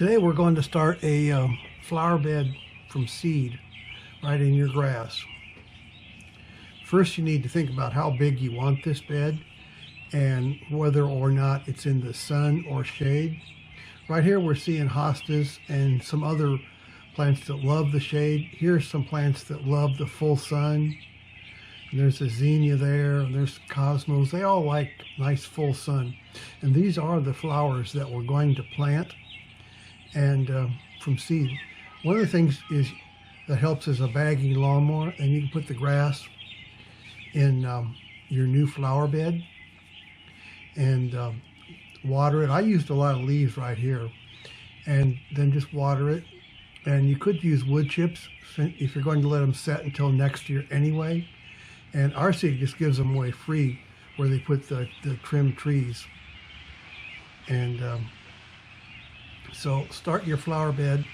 Today we're going to start a flower bed from seed right in your grass. First you need to think about how big you want this bed and whether or not it's in the sun or shade. Right here we're seeing hostas and some other plants that love the shade. Here's some plants that love the full sun. And there's a zinnia there, and there's cosmos. They all like nice full sun. And these are the flowers that we're going to plant and from seed. One of the things is that helps is a bagging lawnmower, and you can put the grass in your new flower bed and water it. I used a lot of leaves right here, and then just water it. And you could use wood chips if you're going to let them set until next year anyway. And our seed just gives them away free where they put the trimmed trees. And so start your flower bed,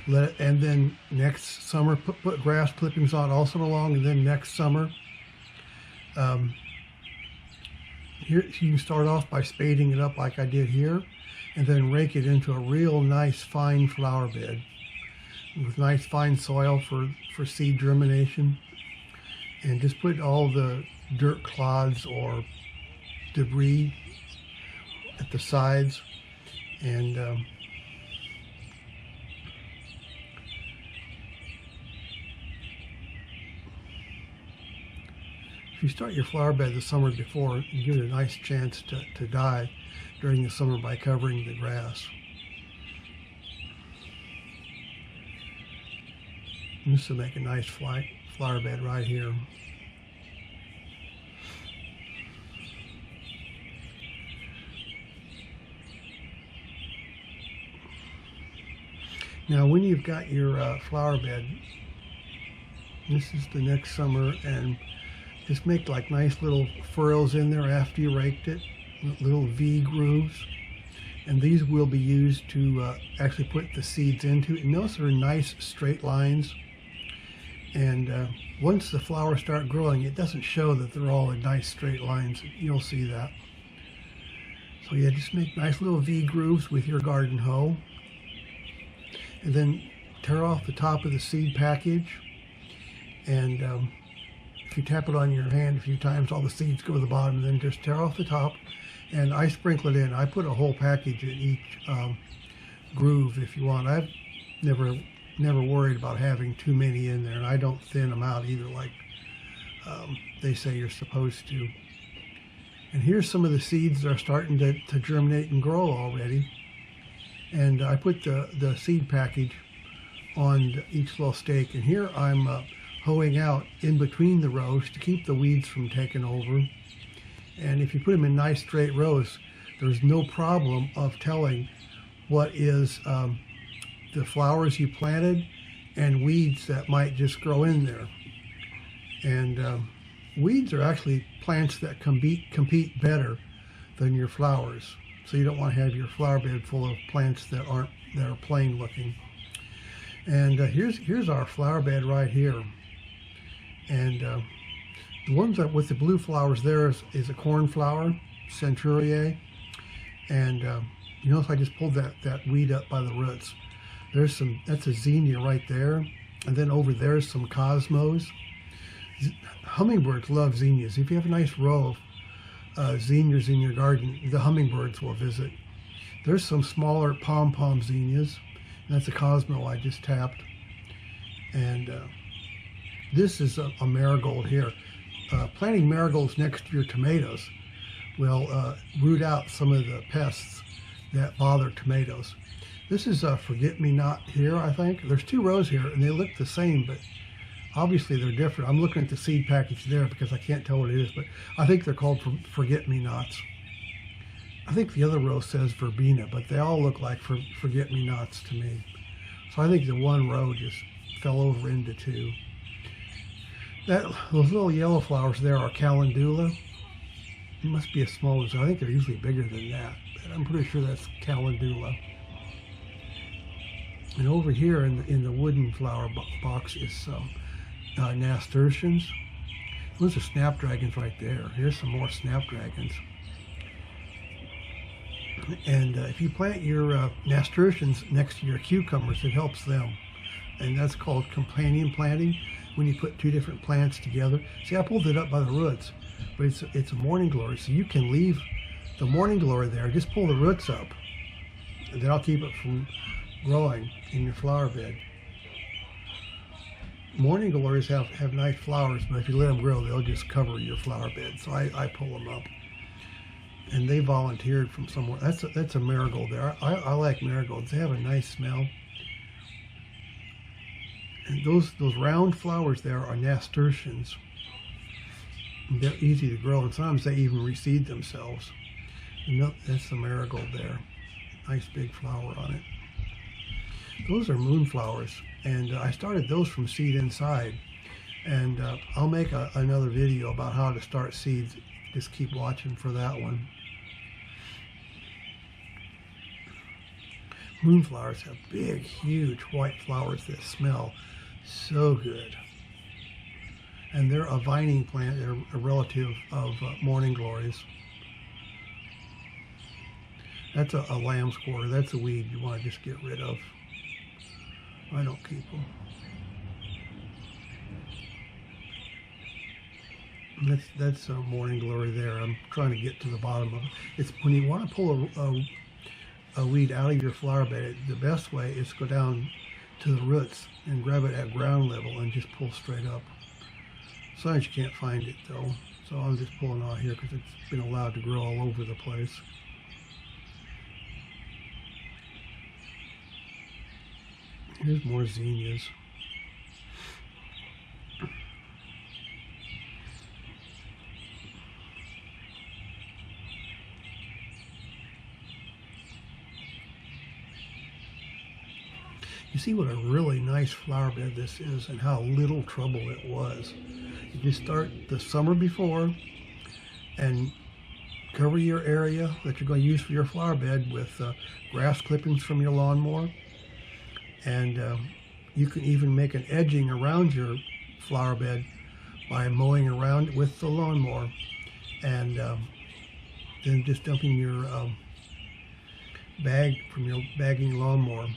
and then next summer put grass clippings on all summer long, and then next summer here you can start off by spading it up like I did here, and then rake it into a real nice fine flower bed with nice fine soil for seed germination. And just put all the dirt clods or debris at the sides, and if you start your flower bed the summer before, you give it a nice chance to die during the summer by covering the grass. And this will make a nice flower bed right here. Now when you've got your flower bed, this is the next summer, and just make like nice little furrows in there after you raked it, little V grooves, and these will be used to actually put the seeds into. And those are nice straight lines. And once the flowers start growing, it doesn't show that they're all in nice straight lines. You'll see that. So yeah, just make nice little V grooves with your garden hoe. And then tear off the top of the seed package. And if you tap it on your hand a few times, all the seeds go to the bottom. And then just tear off the top. And I sprinkle it in. I put a whole package in each groove if you want. I've never worried about having too many in there, and I don't thin them out either like they say you're supposed to. And here's some of the seeds that are starting to germinate and grow already. And I put the seed package on each little stake, and here I'm hoeing out in between the rows to keep the weeds from taking over. And if you put them in nice straight rows, there's no problem of telling what is the flowers you planted and weeds that might just grow in there. And weeds are actually plants that compete better than your flowers. So you don't want to have your flower bed full of plants that are plain looking. And here's our flower bed right here. And the ones that with the blue flowers there is a cornflower, centuriae. And you notice I just pulled that weed up by the roots. That's a zinnia right there, and then over there's some cosmos. Hummingbirds love zinnias. If you have a nice row of zinnias in your garden, the hummingbirds will visit. There's some smaller pom-pom zinnias, and that's a cosmo I just tapped. And this is a marigold here. Planting marigolds next to your tomatoes will root out some of the pests that bother tomatoes. This is a forget-me-not here, I think. There's two rows here, and they look the same, but obviously they're different. I'm looking at the seed package there because I can't tell what it is, but I think they're called forget-me-nots. I think the other row says verbena, but they all look like forget-me-nots to me. So I think the one row just fell over into two. Those little yellow flowers there are calendula. It must be a small one, so I think they're usually bigger than that, but I'm pretty sure that's calendula. And over here in the wooden flower box is some nasturtiums. Those are snapdragons right there. Here's some more snapdragons. And if you plant your nasturtiums next to your cucumbers, it helps them. And that's called companion planting, when you put two different plants together. See, I pulled it up by the roots, but it's a morning glory, so you can leave the morning glory there. Just pull the roots up, and then I'll keep it from growing in your flower bed. Morning glories have nice flowers, but if you let them grow, they'll just cover your flower bed. So I pull them up. And they volunteered from somewhere. That's a marigold there. I like marigolds. They have a nice smell. And those round flowers there are nasturtiums. They're easy to grow, and sometimes they even reseed themselves. And that's the marigold there. Nice big flower on it. Those are moonflowers, and I started those from seed inside. And I'll make another video about how to start seeds. Just keep watching for that one. Moonflowers have big, huge white flowers that smell so good. And they're a vining plant. They're a relative of morning glories. That's a lamb's quarter. That's a weed you want to just get rid of. I don't keep them. That's a morning glory there. I'm trying to get to the bottom of it. It's when you want to pull a weed out of your flower bed, the best way is to go down to the roots and grab it at ground level and just pull straight up. Sometimes you can't find it though, so I'm just pulling out here because it's been allowed to grow all over the place. Here's more zinnias. You see what a really nice flower bed this is and how little trouble it was. You just start the summer before and cover your area that you're going to use for your flower bed with grass clippings from your lawnmower. And you can even make an edging around your flower bed by mowing around with the lawnmower, and then just dumping your bag from your bagging lawnmower.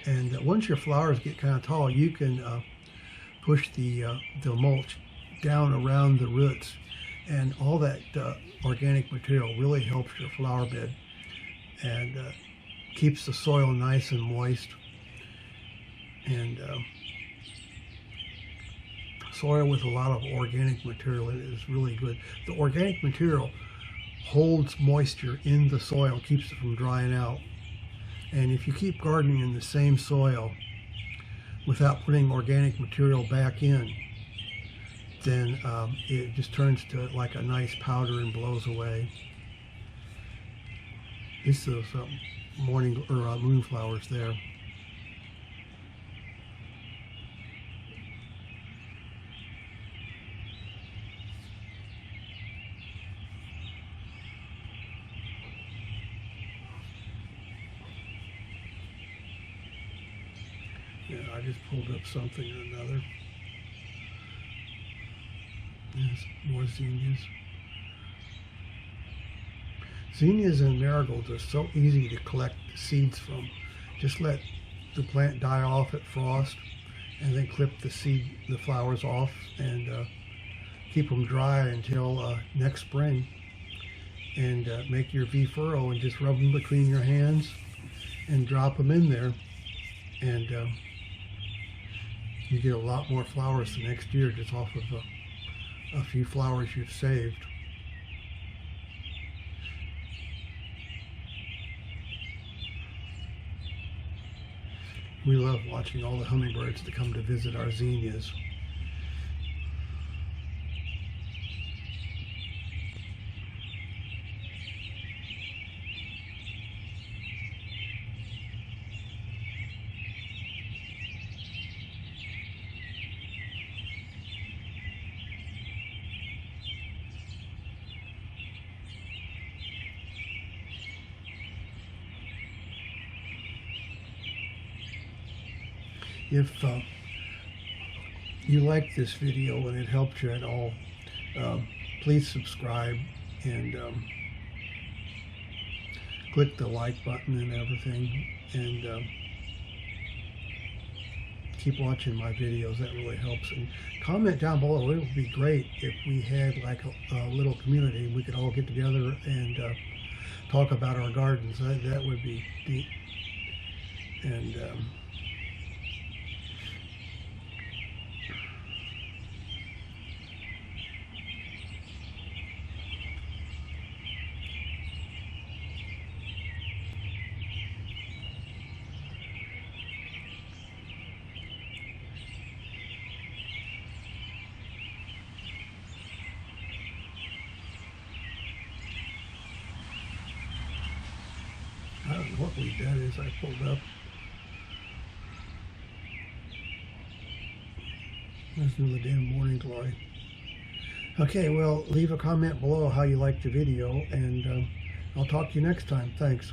And once your flowers get kind of tall, you can push the mulch down around the roots, and all that organic material really helps your flower bed and keeps the soil nice and moist. And soil with a lot of organic material in it is really good. The organic material holds moisture in the soil, keeps it from drying out. And if you keep gardening in the same soil without putting organic material back in, then it just turns to like a nice powder and blows away. This is morning or moonflowers there. Yeah, I just pulled up something or another. There's more zinnias. Zinnias and marigolds are so easy to collect seeds from. Just let the plant die off at frost, and then clip the flowers off, and keep them dry until next spring. And make your V furrow and just rub them between your hands and drop them in there, and you get a lot more flowers the next year just off of a few flowers you've saved. We love watching all the hummingbirds that come to visit our zinnias. If you like this video and it helped you at all, please subscribe, and click the like button and everything, and keep watching my videos. That really helps. And comment down below. It would be great if we had like a little community and we could all get together and talk about our gardens. That would be neat. And I don't know what weed that is I pulled up. Let's do the damn morning glory. Okay, well, leave a comment below how you liked the video, and I'll talk to you next time. Thanks.